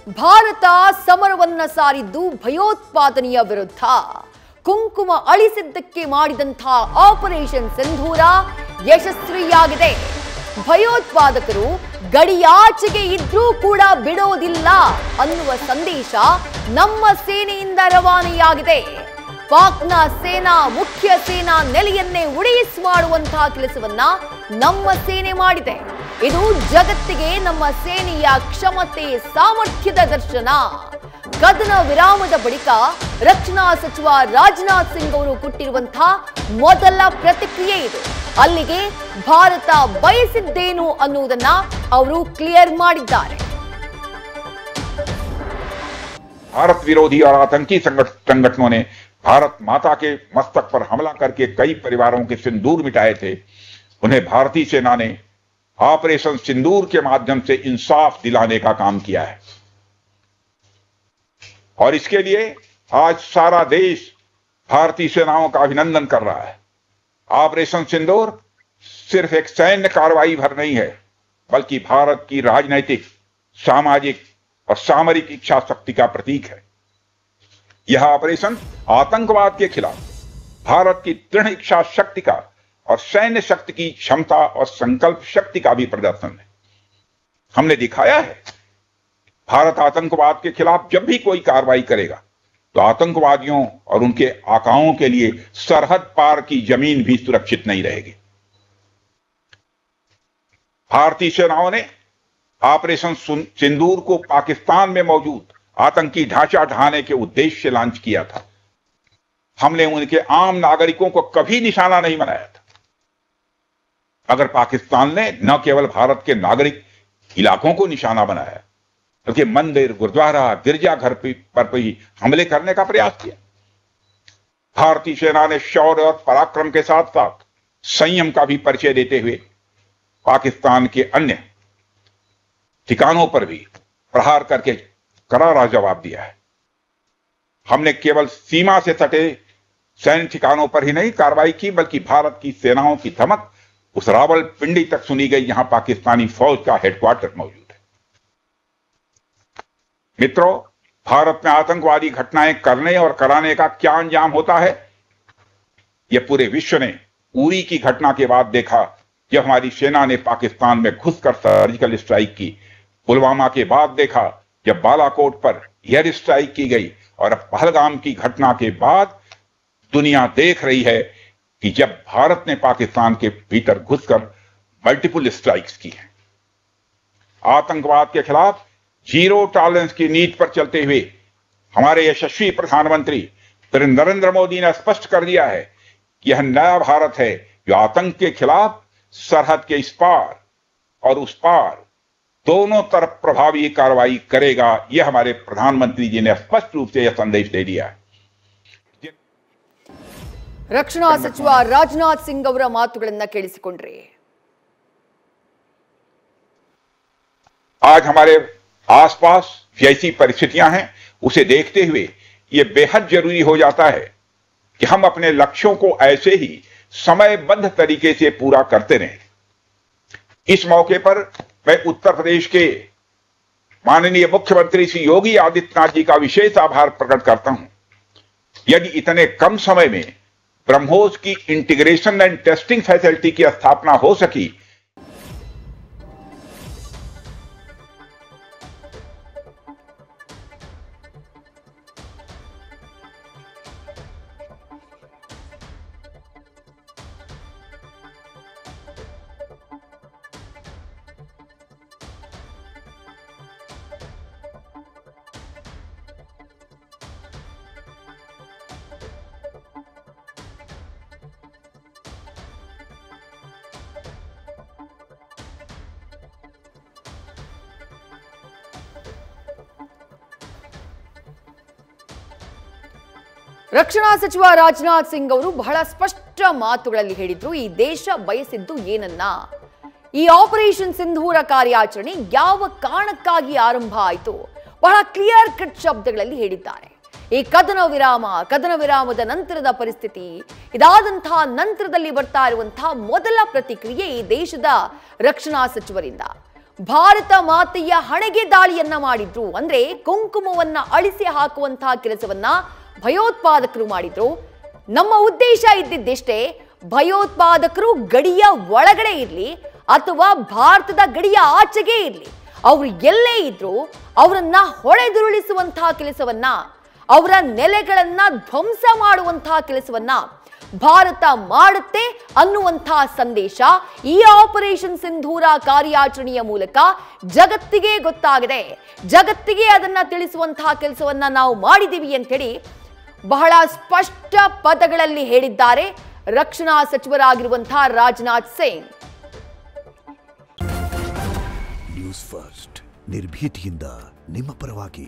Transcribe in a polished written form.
ಭಾರತ ಸಮರವನ್ನ ಸಾರಿದ್ದು ಭಯೋತ್ಪಾದನೆಯ ವಿರುದ್ಧ. ಕುಂಕುಮ ಅಳಿಸಿದ್ದಕ್ಕೆ ಮಾಡಿದಂಥ ಆಪರೇಷನ್ ಸಿಂಧೂರ ಯಶಸ್ವಿಯಾಗಿದೆ. ಭಯೋತ್ಪಾದಕರು ಗಡಿಯಾಚೆಗೆ ಇದ್ರೂ ಕೂಡ ಬಿಡೋದಿಲ್ಲ ಅನ್ನುವ ಸಂದೇಶ ನಮ್ಮ ಸೇನೆಯಿಂದ ರವಾನೆಯಾಗಿದೆ. ಪಾಕ್ನ ಸೇನಾ ಮುಖ್ಯ ಸೇನಾ ನೆಲೆಯನ್ನೇ ಉಳಿಸಿ ಮಾಡುವಂತಹ ಕೆಲಸವನ್ನ ನಮ್ಮ ಸೇನೆ ಮಾಡಿದೆ. ಇದು ಜಗತ್ತಿಗೆ ನಮ್ಮ ಸೇನೆಯ ಕ್ಷಮತೆ ಸಾಮರ್ಥ್ಯದ ದರ್ಶನ. ಕದನ ವಿರಾಮದ ಬಳಿಕ ರಕ್ಷಣಾ ಸಚಿವ ರಾಜನಾಥ್ ಸಿಂಗ್ ಅವರು ಕೊಟ್ಟಿರುವಂತಹ ಮೊದಲ ಪ್ರತಿಕ್ರಿಯೆ ಇದು. ಅಲ್ಲಿಗೆ ಭಾರತ ಬಯಸಿದ್ದೇನು ಅನ್ನುವುದನ್ನ ಅವರು ಕ್ಲಿಯರ್ ಮಾಡಿದ್ದಾರೆ. भारत विरोधी और आतंकी संगठनों ने भारत माता के मस्तक पर हमला करके कई परिवारों के सिंदूर मिटाए थे। उन्हें भारतीय सेना ने ऑपरेशन सिंदूर के माध्यम से इंसाफ दिलाने का काम किया है और इसके लिए आज सारा देश भारतीय सेनाओं का अभिनंदन कर रहा है। ऑपरेशन सिंदूर सिर्फ एक सैन्य कार्रवाई भर नहीं है, बल्कि भारत की राजनैतिक, सामाजिक और सामरिक इच्छा शक्ति का प्रतीक है। यह ऑपरेशन आतंकवाद के खिलाफ भारत की दृढ़ इच्छा शक्ति का और सैन्य शक्ति की क्षमता और संकल्प शक्ति का भी प्रदर्शन है। हमने दिखाया है भारत आतंकवाद के खिलाफ जब भी कोई कार्रवाई करेगा तो आतंकवादियों और उनके आकाओं के लिए सरहद पार की जमीन भी सुरक्षित नहीं रहेगी। भारतीय सेनाओं ने ऑपरेशन सिंदूर को पाकिस्तान में मौजूद आतंकी ढांचा ढहाने के उद्देश्य से लॉन्च किया था। हमने उनके आम नागरिकों को कभी निशाना नहीं बनाया था। अगर पाकिस्तान ने न केवल भारत के नागरिक इलाकों को निशाना बनाया, बल्कि मंदिर, गुरुद्वारा, गिरजाघर पर भी हमले करने का प्रयास किया। भारतीय सेना ने शौर्य और पराक्रम के साथ साथ संयम का भी परिचय देते हुए पाकिस्तान के अन्य ठिकानों पर भी प्रहार करके करारा जवाब दिया है। हमने केवल सीमा से सटे सैन्य ठिकानों पर ही नहीं कार्रवाई की, बल्कि भारत की सेनाओं की धमक उस रावलपिंडी तक सुनी गई जहां पाकिस्तानी फौज का हेडक्वार्टर मौजूद है। मित्रों, भारत में आतंकवादी घटनाएं करने और कराने का क्या अंजाम होता है, यह पूरे विश्व ने उरी की घटना के बाद देखा, जब हमारी सेना ने पाकिस्तान में घुसकर सर्जिकल स्ट्राइक की। पुलवामा के बाद देखा जब बालाकोट पर एयर स्ट्राइक की गई, और अब पहलगाम की घटना के बाद दुनिया देख रही है कि जब भारत ने पाकिस्तान के भीतर घुसकर मल्टीपल स्ट्राइक्स की हैं। आतंकवाद के खिलाफ जीरो टॉलरेंस की नीति पर चलते हुए हमारे यशस्वी प्रधानमंत्री श्री नरेंद्र मोदी ने स्पष्ट कर दिया है कि यह नया भारत है जो आतंक के खिलाफ सरहद के इस पार और उस पार दोनों तरफ प्रभावी कार्रवाई करेगा। यह हमारे प्रधानमंत्री जी ने स्पष्ट रूप से यह संदेश दे दिया है। ರಕ್ಷಣಾ ಸಚಿವ ರಾಜನಾಥ್ ಸಿಂಗ್ ಅವರ ಮಾತುಗಳನ್ನ ಕೇಳಿಸಿಕೊಂಡ್ರೆ, आज हमारे आसपास जैसी परिस्थितियां हैं उसे देखते हुए यह बेहद जरूरी हो जाता है कि हम अपने लक्ष्यों को ऐसे ही समयबद्ध तरीके से पूरा करते रहें। इस मौके पर मैं उत्तर प्रदेश के माननीय मुख्यमंत्री श्री योगी आदित्यनाथ जी का विशेष आभार प्रकट करता हूं। यदि इतने कम समय में ब्रह्मोस की इंटीग्रेशन एंड टेस्टिंग फैसिलिटी की स्थापना हो सकी, ರಕ್ಷಣಾ ಸಚಿವ ರಾಜನಾಥ್ ಸಿಂಗ್ ಅವರು ಬಹಳ ಸ್ಪಷ್ಟ ಮಾತುಗಳಲ್ಲಿ ಹೇಳಿದ್ರು, ಈ ದೇಶ ಬಯಸಿದ್ದು ಏನನ್ನ, ಈ ಆಪರೇಷನ್ ಸಿಂಧೂರ ಕಾರ್ಯಾಚರಣೆ ಯಾವ ಕಾರಣಕ್ಕಾಗಿ ಆರಂಭ ಆಯಿತು, ಬಹಳ ಕ್ಲಿಯರ್ ಕಟ್ ಶಬ್ದಗಳಲ್ಲಿ ಹೇಳಿದ್ದಾರೆ. ಈ ಕದನ ವಿರಾಮದ ನಂತರದ ಪರಿಸ್ಥಿತಿ, ಇದಾದಂತಹ ನಂತರದಲ್ಲಿ ಬರ್ತಾ ಇರುವಂತಹ ಮೊದಲ ಪ್ರತಿಕ್ರಿಯೆ ಈ ದೇಶದ ರಕ್ಷಣಾ ಸಚಿವರಿಂದ. ಭಾರತ ಮಾತೆಯ ಹಣೆಗೆ ದಾಳಿಯನ್ನ ಮಾಡಿದ್ರು. ಅಂದ್ರೆ ಕುಂಕುಮವನ್ನ ಅಳಿಸಿ ಹಾಕುವಂತಹ ಕೆಲಸವನ್ನ ಭಯೋತ್ಪಾದಕರು ಮಾಡಿದ್ರು. ನಮ್ಮ ಉದ್ದೇಶ ಇದ್ದಿದ್ದೆಷ್ಟೇ, ಭಯೋತ್ಪಾದಕರು ಗಡಿಯ ಒಳಗಡೆ ಇರಲಿ ಅಥವಾ ಭಾರತದ ಗಡಿಯ ಆಚೆಗೆ ಇರಲಿ, ಅವರು ಎಲ್ಲೇ ಇದ್ರು ಅವರನ್ನ ಹೊಡೆದುರುಳಿಸುವಂತಹ ಕೆಲಸವನ್ನ, ಅವರ ನೆಲೆಗಳನ್ನ ಧ್ವಂಸ ಮಾಡುವಂತಹ ಕೆಲಸವನ್ನ ಭಾರತ ಮಾಡುತ್ತೆ ಅನ್ನುವಂತಹ ಸಂದೇಶ ಈ ಆಪರೇಷನ್ ಸಿಂಧೂರ ಕಾರ್ಯಾಚರಣೆಯ ಮೂಲಕ ಜಗತ್ತಿಗೆ ಗೊತ್ತಾಗಿದೆ. ಜಗತ್ತಿಗೆ ಅದನ್ನ ತಿಳಿಸುವಂತಹ ಕೆಲಸವನ್ನ ನಾವು ಮಾಡಿದೀವಿ ಅಂತ ಹೇಳಿ ಬಹಳ ಸ್ಪಷ್ಟ ಪದಗಳಲ್ಲಿ ಹೇಳಿದ್ದಾರೆ ರಕ್ಷಣಾ ಸಚಿವರಾಗಿರುವಂತಹ ರಾಜನಾಥ್ ಸಿಂಗ್. ನ್ಯೂಸ್ ಫಸ್ಟ್ ನಿರ್ಭೀತಿಯಿಂದ ನಿಮ್ಮ ಪರವಾಗಿ.